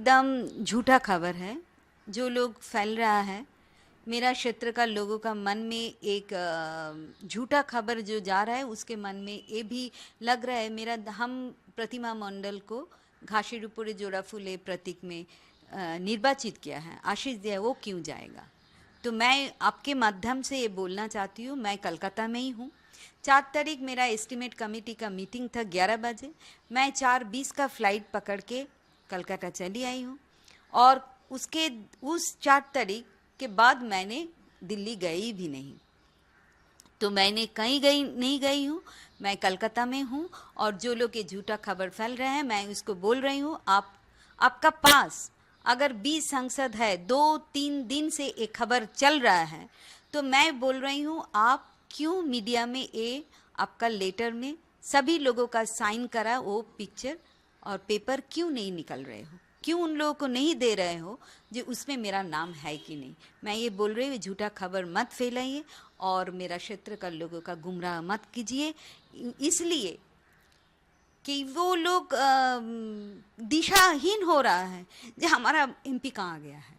एकदम झूठा खबर है जो लोग फैल रहा है। मेरा क्षेत्र का लोगों का मन में एक झूठा खबर जो जा रहा है उसके मन में ये भी लग रहा है मेरा हम प्रतिमा मंडल को घासीडुपुरे जोड़ाफुले प्रतीक में निर्वाचित किया है, आशीष दिया है, वो क्यों जाएगा। तो मैं आपके माध्यम से ये बोलना चाहती हूँ, मैं कलकत्ता में ही हूँ। 4 तारीख मेरा एस्टिमेट कमेटी का मीटिंग था 11 बजे। मैं 4:20 का फ्लाइट पकड़ के कलकत्ता चली आई हूँ और उस 4 तारीख के बाद मैंने दिल्ली गई भी नहीं। तो मैंने कहीं नहीं गई हूँ, मैं कलकत्ता में हूँ। और जो लोग ये झूठा खबर फैल रहे हैं मैं उसको बोल रही हूँ, आपका पास अगर 20 सांसद है, 2-3 दिन से एक खबर चल रहा है, तो मैं बोल रही हूँ आप क्यों मीडिया में ये आपका लेटर में सभी लोगों का साइन करा वो पिक्चर और पेपर क्यों नहीं निकल रहे हो, क्यों उन लोगों को नहीं दे रहे हो जो उसमें मेरा नाम है कि नहीं। मैं ये बोल रही हूँ झूठा खबर मत फैलाइए और मेरा क्षेत्र का लोगों का गुमराह मत कीजिए, इसलिए कि वो लोग दिशाहीन हो रहा है जो हमारा एमपी कहाँ गया है।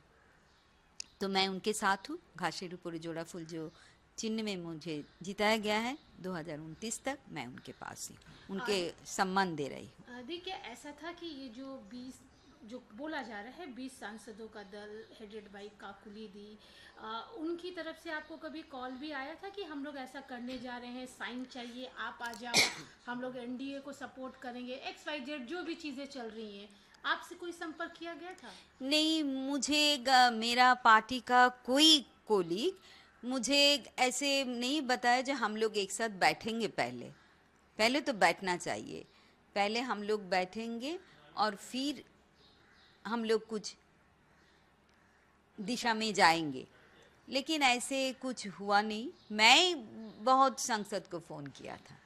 तो मैं उनके साथ हूँ। घासीडुपुरे जोड़ाफुल जो चिन्ह में मुझे जिताया गया है 2029 तक, मैं उनके पास ही उनके सम्मान दे रही हूँ। देखिए, ऐसा था कि ये जो 20 जो बोला जा रहा है 20 सांसदों का दल हेडेड बाई काकुली दी, उनकी तरफ से आपको कभी कॉल भी आया था कि हम लोग ऐसा करने जा रहे हैं, साइन चाहिए, आप आ जाओ, हम लोग एनडीए को सपोर्ट करेंगे, XYZ जो भी चीज़ें चल रही हैं, आपसे कोई संपर्क किया गया था? नहीं, मुझे मेरा पार्टी का कोई कोलीग मुझे ऐसे नहीं बताया जो हम लोग एक साथ बैठेंगे। पहले तो बैठना चाहिए, पहले हम लोग बैठेंगे और फिर हम लोग कुछ दिशा में जाएंगे, लेकिन ऐसे कुछ हुआ नहीं। मैं बहुत संसद को फ़ोन किया था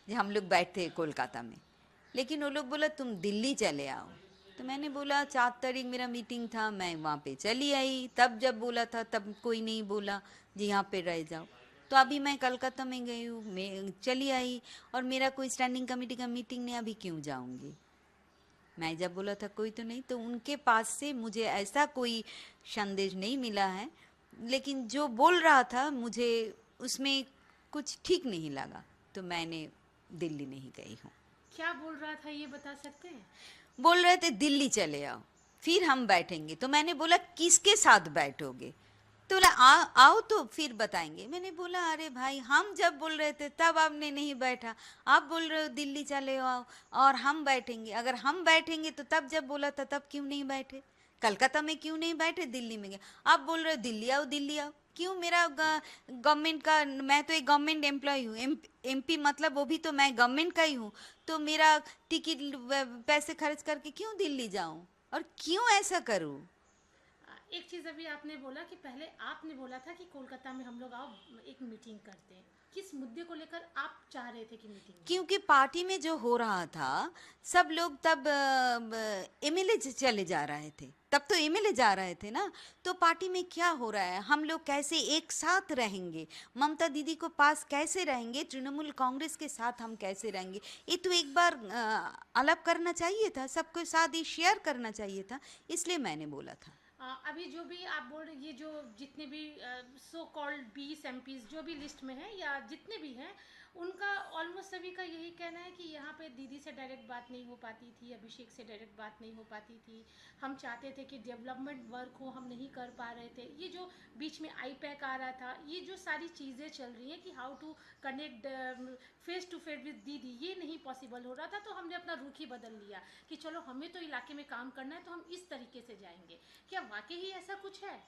जब हम लोग बैठे कोलकाता में, लेकिन वो लोग बोला तुम दिल्ली चले आओ। तो मैंने बोला 4 तारीख मेरा मीटिंग था, मैं वहाँ पे चली आई। तब जब बोला था तब कोई नहीं बोला जी यहाँ पे रह जाओ। तो अभी मैं कलकत्ता में गई हूँ, मैं चली आई और मेरा कोई स्टैंडिंग कमेटी का मीटिंग नहीं, अभी क्यों जाऊँगी। मैं जब बोला था कोई तो नहीं, तो उनके पास से मुझे ऐसा कोई संदेश नहीं मिला है, लेकिन जो बोल रहा था मुझे उसमें कुछ ठीक नहीं लगा, तो मैंने दिल्ली नहीं गई हूँ। क्या बोल रहा था ये बता सकते हैं? बोल रहे थे दिल्ली चले आओ फिर हम बैठेंगे। तो मैंने बोला किसके साथ बैठोगे, तो बोला आओ तो फिर बताएंगे। मैंने बोला अरे भाई, हम जब बोल रहे थे तब आपने नहीं बैठा, आप बोल रहे हो दिल्ली चले आओ और हम बैठेंगे। अगर हम बैठेंगे तो तब जब बोला था तब क्यों नहीं बैठे, कलकत्ता में क्यों नहीं बैठे, दिल्ली में गए। आप बोल रहे हो दिल्ली आओ दिल्ली आओ, क्यों। मेरा गवर्नमेंट का, मैं तो एक गवर्नमेंट एम्प्लॉय हूँ, एमपी मतलब वो भी तो मैं गवर्नमेंट का ही हूँ। तो मेरा टिकट पैसे खर्च करके क्यों दिल्ली जाऊँ और क्यों ऐसा करूँ। एक चीज़ अभी आपने बोला कि पहले आपने बोला था कि कोलकाता में हम लोग आओ एक मीटिंग करते हैं, किस मुद्दे को लेकर आप चाह रहे थे कि मीटिंग हो? क्योंकि पार्टी में जो हो रहा था सब लोग तब एमएलए चले जा रहे थे, तब तो एमएलए जा रहे थे ना। तो पार्टी में क्या हो रहा है, हम लोग कैसे एक साथ रहेंगे, ममता दीदी को पास कैसे रहेंगे, तृणमूल कांग्रेस के साथ हम कैसे रहेंगे, ये तो एक बार अलग करना चाहिए था, सबके साथ ये शेयर करना चाहिए था, इसलिए मैंने बोला था। अभी जो भी आप बोल रहे, ये जो जितने भी सो कॉल्ड 20 MPs जो भी लिस्ट में हैं या जितने भी हैं, उनका ऑलमोस्ट सभी का यही कहना है कि यहाँ पे दीदी से डायरेक्ट बात नहीं हो पाती थी, अभिषेक से डायरेक्ट बात नहीं हो पाती थी, हम चाहते थे कि डेवलपमेंट वर्क हो, हम नहीं कर पा रहे थे। ये जो बीच में IPAC आ रहा था, ये जो सारी चीज़ें चल रही हैं कि how to connect face to face with दीदी, ये नहीं पॉसिबल हो रहा था। तो हमने अपना रुख ही बदल लिया कि चलो हमें तो इलाके में काम करना है तो हम इस तरीके से जाएंगे। क्या वाकई ही ऐसा कुछ है?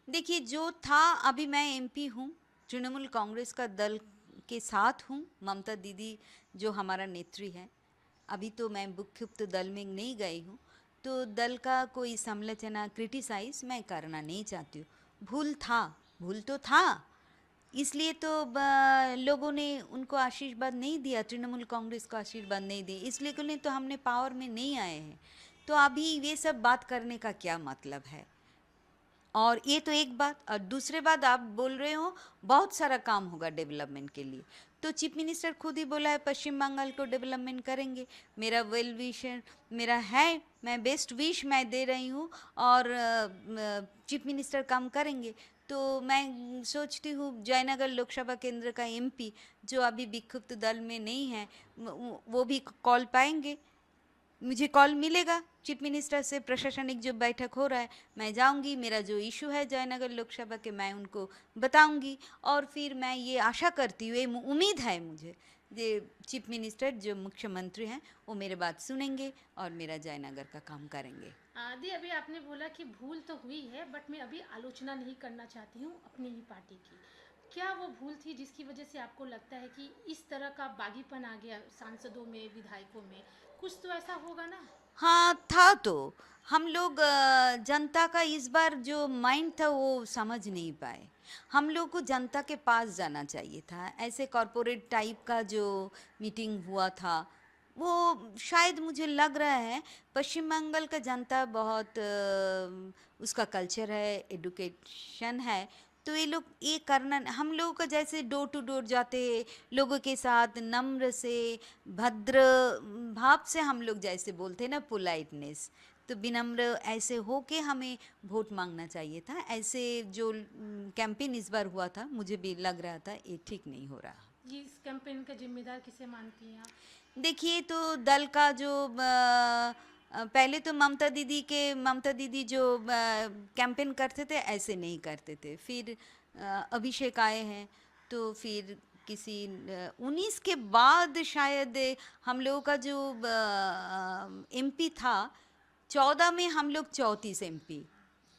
देखिए जो था, अभी मैं एमपी हूँ, तृणमूल कांग्रेस का दल के साथ हूँ, ममता दीदी जो हमारा नेत्री है। अभी तो मैं मुख्य दल में नहीं गई हूँ, तो दल का कोई समालोचना क्रिटिसाइज मैं करना नहीं चाहती हूँ। भूल तो था, इसलिए तो लोगों ने उनको आशीर्वाद नहीं दिया, तृणमूल कांग्रेस को आशीर्वाद नहीं दिया, इसलिए क्यों नहीं तो हमने पावर में नहीं आए हैं। तो अभी ये सब बात करने का क्या मतलब है। और ये तो एक बात, और दूसरे बात आप बोल रहे हो बहुत सारा काम होगा डेवलपमेंट के लिए, तो चीफ मिनिस्टर खुद ही बोला है पश्चिम बंगाल को डेवलपमेंट करेंगे। मेरा वेल विशर मेरा है, मैं बेस्ट विश मैं दे रही हूँ, और चीफ मिनिस्टर काम करेंगे। तो मैं सोचती हूँ जयनगर लोकसभा केंद्र का एमपी जो अभी विक्षुब्ध दल में नहीं है, वो भी कॉल पाएंगे। मुझे कॉल मिलेगा चीफ मिनिस्टर से, प्रशासनिक जो बैठक हो रहा है मैं जाऊंगी, मेरा जो इशू है जयनगर लोकसभा के मैं उनको बताऊंगी, और फिर मैं ये आशा करती हूँ, ये उम्मीद है मुझे, ये चीफ मिनिस्टर जो मुख्यमंत्री हैं वो मेरे बात सुनेंगे और मेरा जयनगर का काम करेंगे। दी, अभी आपने बोला कि भूल तो हुई है, बट मैं अभी आलोचना नहीं करना चाहती हूँ अपनी ही पार्टी की। क्या वो भूल थी जिसकी वजह से आपको लगता है कि इस तरह का बागीपन आ गया सांसदों में, विधायकों में? कुछ तो ऐसा होगा ना। हाँ था, तो हम लोग जनता का इस बार जो माइंड था वो समझ नहीं पाए। हम लोग को जनता के पास जाना चाहिए था। ऐसे कॉरपोरेट टाइप का जो मीटिंग हुआ था वो शायद मुझे लग रहा है पश्चिम बंगाल का जनता बहुत उसका कल्चर है, एडुकेशन है, तो ये लोग ये करना, हम लोगों का जैसे डोर टू डोर जाते लोगों के साथ नम्र से भद्र भाव से हम लोग जैसे बोलते हैं ना, पोलाइटनेस, तो विनम्र ऐसे हो के हमें वोट मांगना चाहिए था। ऐसे जो कैंपेन इस बार हुआ था मुझे भी लग रहा था ये ठीक नहीं हो रहा। ये इस कैंपेन का जिम्मेदार किसे मानती हैं आप? देखिए, तो दल का जो पहले तो ममता दीदी जो कैंपेन करते थे ऐसे नहीं करते थे, फिर अभिषेक आए हैं, तो फिर किसी 19 के बाद शायद हम लोगों का जो एमपी था, 14 में हम लोग 34 एमपी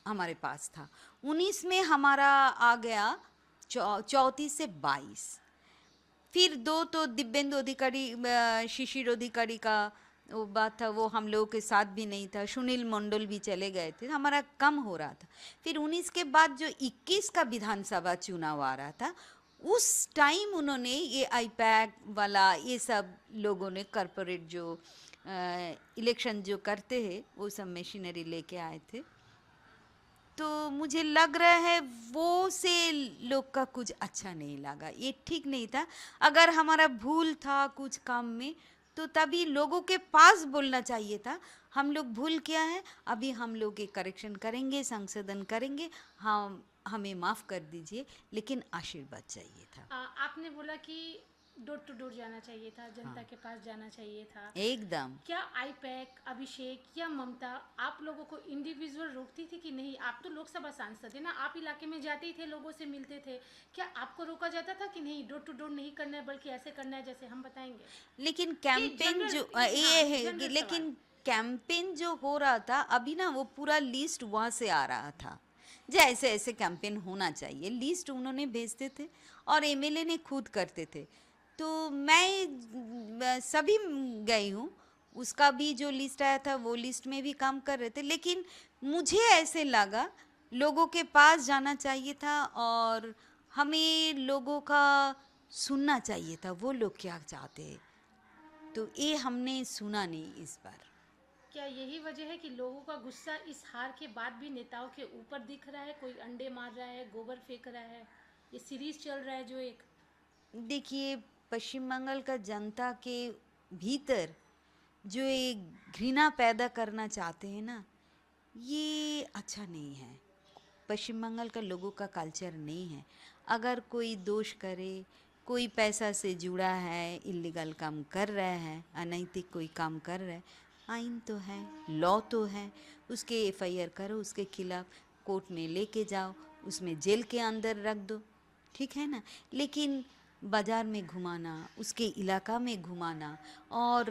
हमारे पास था, 19 में हमारा आ गया 34 से 22। फिर दो तो दिव्येंदु अधिकारी, शिशिर अधिकारी का वो बात था, वो हम लोगों के साथ भी नहीं था, सुनील मंडल भी चले गए थे, हमारा कम हो रहा था। फिर 19 के बाद जो 21 का विधानसभा चुनाव आ रहा था, उस टाइम उन्होंने ये आईपैक वाला ये सब लोगों ने कॉरपोरेट जो इलेक्शन जो करते हैं वो सब मशीनरी लेके आए थे। तो मुझे लग रहा है वो से लोग का कुछ अच्छा नहीं लगा, ये ठीक नहीं था। अगर हमारा भूल था कुछ काम में तो तभी लोगों के पास बोलना चाहिए था, हम लोग भूल किया है, अभी हम लोग ये करेक्शन करेंगे, संशोधन करेंगे, हम हमें माफ़ कर दीजिए, लेकिन आशीर्वाद चाहिए था। आपने बोला कि डोर टू डोर जाना चाहिए था, जनता हाँ, के पास जाना चाहिए था। एकदम। क्या आईपैक, अभिषेक या ममता आप लोगों को इंडिविजुअल रोकती थी कि नहीं? आप तो लोकसभा सांसद है ना, आप इलाके में जाते ही थे, लोगों से मिलते थे, क्या आपको रोका जाता था कि नहीं डोर टू डोर नहीं करना है बल्कि ऐसे करना है जैसे हम बताएंगे? लेकिन ये कैंपेन जो जनरल, ये हाँ, है जनरल सवाल। लेकिन कैंपेन जो हो रहा था अभी ना, वो पूरा लिस्ट वहाँ से आ रहा था, जो ऐसे ऐसे कैंपेन होना चाहिए, लिस्ट उन्होंने भेजते थे और एमएलए ने खुद करते थे। तो मैं सभी गई हूँ, उसका भी जो लिस्ट आया था वो लिस्ट में भी काम कर रहे थे, लेकिन मुझे ऐसे लगा लोगों के पास जाना चाहिए था और हमें लोगों का सुनना चाहिए था, वो लोग क्या चाहते हैं, तो ये हमने सुना नहीं इस बार। क्या यही वजह है कि लोगों का गुस्सा इस हार के बाद भी नेताओं के ऊपर दिख रहा है? कोई अंडे मार रहा है, गोबर फेंक रहा है, ये सीरीज चल रहा है जो एक। देखिए, पश्चिम बंगाल का जनता के भीतर जो एक घृणा पैदा करना चाहते हैं ना, ये अच्छा नहीं है। पश्चिम बंगाल का लोगों का कल्चर नहीं है। अगर कोई दोष करे, कोई पैसा से जुड़ा है, इलीगल काम कर रहा है, अनैतिक कोई काम कर रहा है, आइन तो है, लॉ तो है, उसके एफआईआर करो, उसके खिलाफ कोर्ट में लेके जाओ, उसमें जेल के अंदर रख दो, ठीक है ना। लेकिन बाज़ार में घुमाना, उसके इलाका में घुमाना और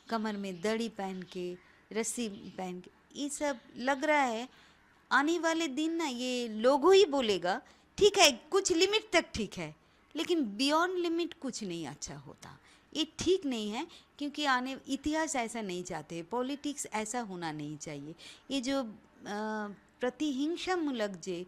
कमर में दड़ी पहन के, रस्सी पहन के, ये सब लग रहा है आने वाले दिन ना ये लोगों ही बोलेगा, ठीक है कुछ लिमिट तक ठीक है, लेकिन बियॉन्ड लिमिट कुछ नहीं अच्छा होता, ये ठीक नहीं है। क्योंकि आने इतिहास ऐसा नहीं चाहते, पॉलिटिक्स ऐसा होना नहीं चाहिए। ये जो प्रतिहिंसा मूलक जो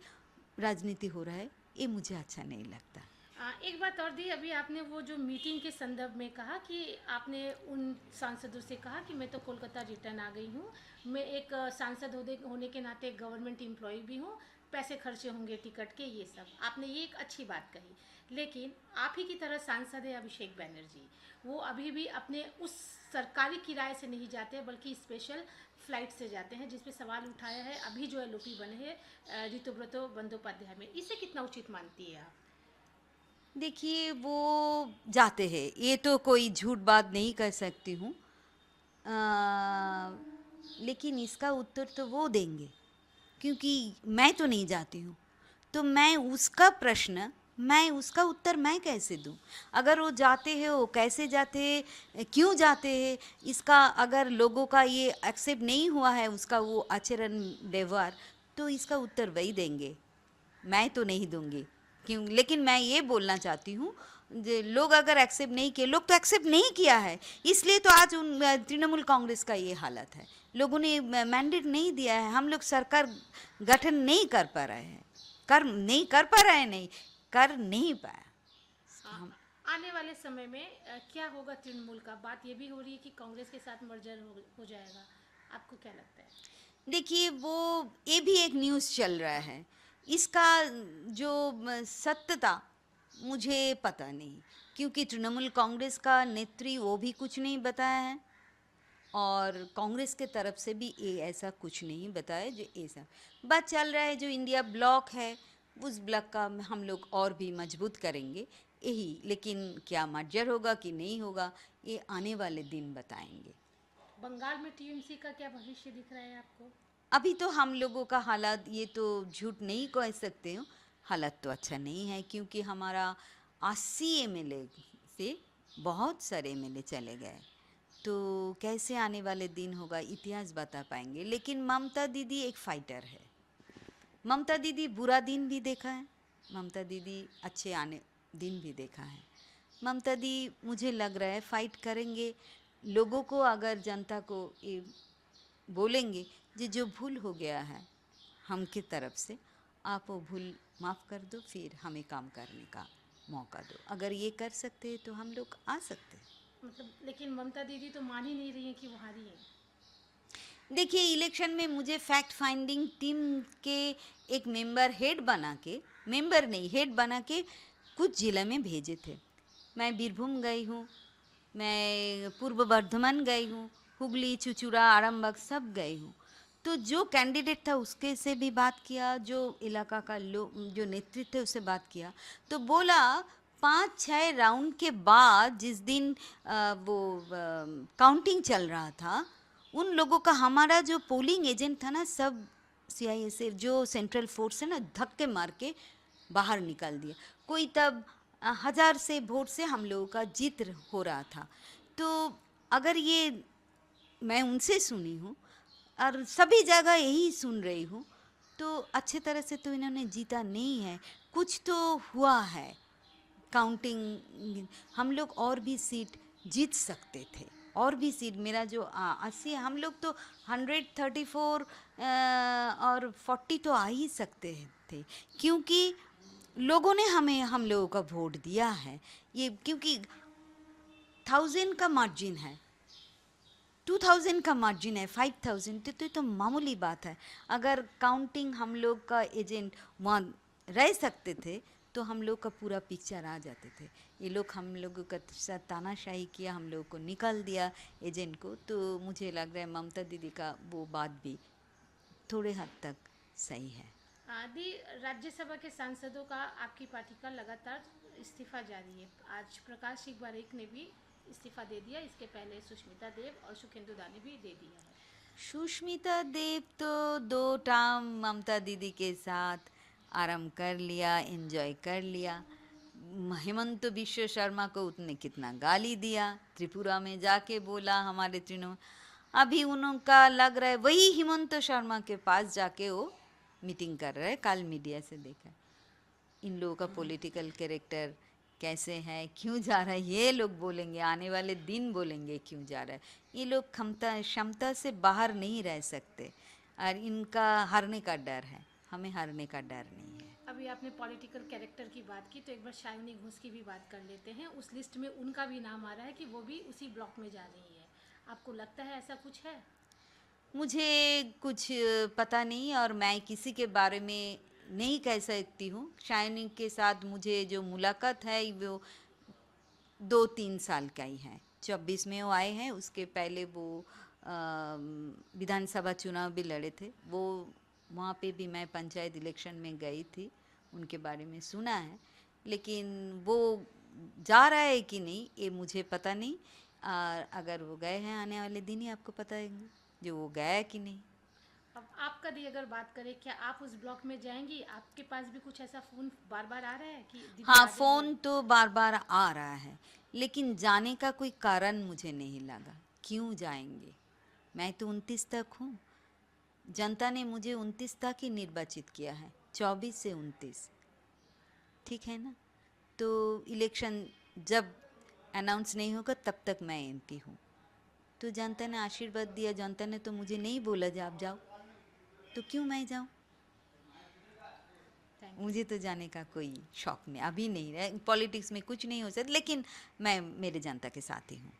राजनीति हो रहा है ये मुझे अच्छा नहीं लगता। एक बात और दी, अभी आपने वो जो मीटिंग के संदर्भ में कहा कि आपने उन सांसदों से कहा कि मैं तो कोलकाता रिटर्न आ गई हूँ, मैं एक सांसद होने के नाते गवर्नमेंट एम्प्लॉय भी हूँ, पैसे खर्चे होंगे टिकट के, ये सब आपने ये एक अच्छी बात कही। लेकिन आप ही की तरह सांसद है अभिषेक बनर्जी, वो अभी भी अपने उस सरकारी किराए से नहीं जाते बल्कि स्पेशल फ्लाइट से जाते हैं, जिस पे सवाल उठाया है अभी जो एलओपी बने हैं ऋतुव्रतो बंदोपाध्याय में, इसे कितना उचित मानती है आप? देखिए वो जाते हैं, ये तो कोई झूठ बात नहीं कर सकती हूँ। लेकिन इसका उत्तर तो वो देंगे, क्योंकि मैं तो नहीं जाती हूँ। तो मैं उसका उत्तर मैं कैसे दूँ? अगर वो जाते हैं, वो कैसे जाते हैं, क्यों जाते हैं, इसका अगर लोगों का ये एक्सेप्ट नहीं हुआ है, उसका वो आचरण व्यवहार, तो इसका उत्तर वही देंगे, मैं तो नहीं दूंगी। क्यों? लेकिन मैं ये बोलना चाहती हूँ, लोग अगर एक्सेप्ट नहीं किए, लोग तो एक्सेप्ट नहीं किया है, इसलिए तो आज उन तृणमूल कांग्रेस का ये हालत है। लोगों ने मैंडेट नहीं दिया है, हम लोग सरकार गठन नहीं कर पा रहे हैं, नहीं कर नहीं पाया हम। आने वाले समय में क्या होगा तृणमूल का? बात ये भी हो रही है कि कांग्रेस के साथ मर्जर हो जाएगा, आपको क्या लगता है? देखिए वो ये भी एक न्यूज़ चल रहा है, इसका जो सत्यता मुझे पता नहीं, क्योंकि तृणमूल कांग्रेस का नेत्री वो भी कुछ नहीं बताया है, और कांग्रेस के तरफ से भी ये ऐसा कुछ नहीं बताया। जो ऐसा बात चल रहा है, जो इंडिया ब्लॉक है, उस ब्लॉक का हम लोग और भी मजबूत करेंगे यही। लेकिन क्या मर्जर होगा कि नहीं होगा, ये आने वाले दिन बताएंगे। बंगाल में टीएमसी का क्या भविष्य दिख रहा है आपको? अभी तो हम लोगों का हालात, ये तो झूठ नहीं कह सकते हो, हालत तो अच्छा नहीं है, क्योंकि हमारा 80 एमएलए से बहुत सारे एमएलए चले गए। तो कैसे आने वाले दिन होगा, इतिहास बता पाएंगे। लेकिन ममता दीदी एक फाइटर है, ममता दीदी बुरा दिन भी देखा है, ममता दीदी अच्छे आने दिन भी देखा है। ममता दी मुझे लग रहा है फाइट करेंगे। लोगों को, अगर जनता को ये बोलेंगे जो भूल हो गया है हम की तरफ से, आप वो भूल माफ़ कर दो, फिर हमें काम करने का मौका दो। अगर ये कर सकते हैं तो हम लोग आ सकते हैं। मतलब लेकिन ममता दीदी तो मान ही नहीं रही है कि वो हारी है। देखिए इलेक्शन में मुझे फैक्ट फाइंडिंग टीम के एक मेंबर नहीं, हेड बना के कुछ जिले में भेजे थे। मैं बीरभूम गई हूँ, मैं पूर्व बर्धमान गई हूँ, हुगली, चुचुड़ा, आरामबाग सब गई हूँ। तो जो कैंडिडेट था उसके से भी बात किया, जो इलाका का जो नेतृत्व है उससे बात किया, तो बोला 5-6 राउंड के बाद जिस दिन वो काउंटिंग चल रहा था, उन लोगों का, हमारा जो पोलिंग एजेंट था ना, सब सीआईएसएफ जो सेंट्रल फोर्स है ना, धक्के मार के बाहर निकाल दिया। कोई तब 1000 से वोट से हम लोगों का जीत हो रहा था। तो अगर ये मैं उनसे सुनी हूँ और सभी जगह यही सुन रही हूँ, तो अच्छे तरह से तो इन्होंने जीता नहीं है, कुछ तो हुआ है काउंटिंग। हम लोग और भी सीट जीत सकते थे, और भी सीट, मेरा जो 80 है, हम लोग तो 134 और 40 तो आ ही सकते थे, क्योंकि लोगों ने हम लोगों का वोट दिया है। ये क्योंकि 1000 का मार्जिन है, 2000 का मार्जिन है, 5000, तो मामूली बात है। अगर काउंटिंग हम लोग का एजेंट वहाँ रह सकते थे तो हम लोग का पूरा पिक्चर आ जाते थे। ये लोग हम लोगों का साथ तानाशाही किया, हम लोग को निकाल दिया एजेंट को। तो मुझे लग रहा है ममता दीदी का वो बात भी थोड़े हद तक सही है। आदि राज्यसभा के सांसदों का आपकी पार्टी का लगातार इस्तीफा जारी है। आज प्रकाश सिंह बारिक ने भी इस्तीफा दे दिया, इसके पहले सुष्मिता देव और सुखेंदु दानी भी दे दिया है। सुष्मिता देव तो 2 टर्म ममता दीदी के साथ आराम कर लिया, एंजॉय कर लिया। हेमंत बिश्व शर्मा को उसने कितना गाली दिया, त्रिपुरा में जाके बोला हमारे तृणमूल। अभी उनका लग रहा है वही हेमंत शर्मा के पास जाके वो मीटिंग कर रहे हैं, कल मीडिया से देखा। इन लोगों का पॉलिटिकल कैरेक्टर कैसे है, क्यों जा रहा है, ये लोग बोलेंगे, आने वाले दिन बोलेंगे क्यों जा रहा है। ये लोग क्षमता से बाहर नहीं रह सकते, और इनका हारने का डर है, हमें हारने का डर नहीं है। अभी आपने पॉलिटिकल कैरेक्टर की बात की, तो एक बार शालिनी घोष की भी बात कर लेते हैं। उस लिस्ट में उनका भी नाम आ रहा है कि वो भी उसी ब्लॉक में जा रही है। आपको लगता है ऐसा कुछ है? मुझे कुछ पता नहीं और मैं किसी के बारे में नहीं कह सकती हूँ। शाइनी के साथ मुझे जो मुलाकात है वो 2-3 साल का ही है। 24 में वो आए हैं, उसके पहले वो विधानसभा चुनाव भी लड़े थे। वो वहाँ पे भी मैं पंचायत इलेक्शन में गई थी, उनके बारे में सुना है। लेकिन वो जा रहा है कि नहीं ये मुझे पता नहीं। अगर वो गए हैं आने वाले दिन ही आपको पता है जो वो गया है कि नहीं। अब आपका दी अगर बात करें, क्या आप उस ब्लॉक में जाएंगी? आपके पास भी कुछ ऐसा फ़ोन बार बार आ रहा है कि दीदी हाँ, आ जाइए? फ़ोन तो बार बार आ रहा है, लेकिन जाने का कोई कारण मुझे नहीं लगा। क्यों जाएंगे? मैं तो 29 तक हूँ। जनता ने मुझे 29 तक ही निर्वाचित किया है, 24 से 29। ठीक है ना? तो इलेक्शन जब अनाउंस नहीं होगा तब तक मैं एमपी हूँ। तो जनता ने आशीर्वाद दिया, जनता ने तो मुझे नहीं बोला जा आप जाओ, तो क्यों मैं जाऊँ? Thank you. मुझे तो जाने का कोई शौक नहीं, अभी नहीं है। पॉलिटिक्स में कुछ नहीं हो सकता, लेकिन मैं मेरे जनता के साथ ही हूँ।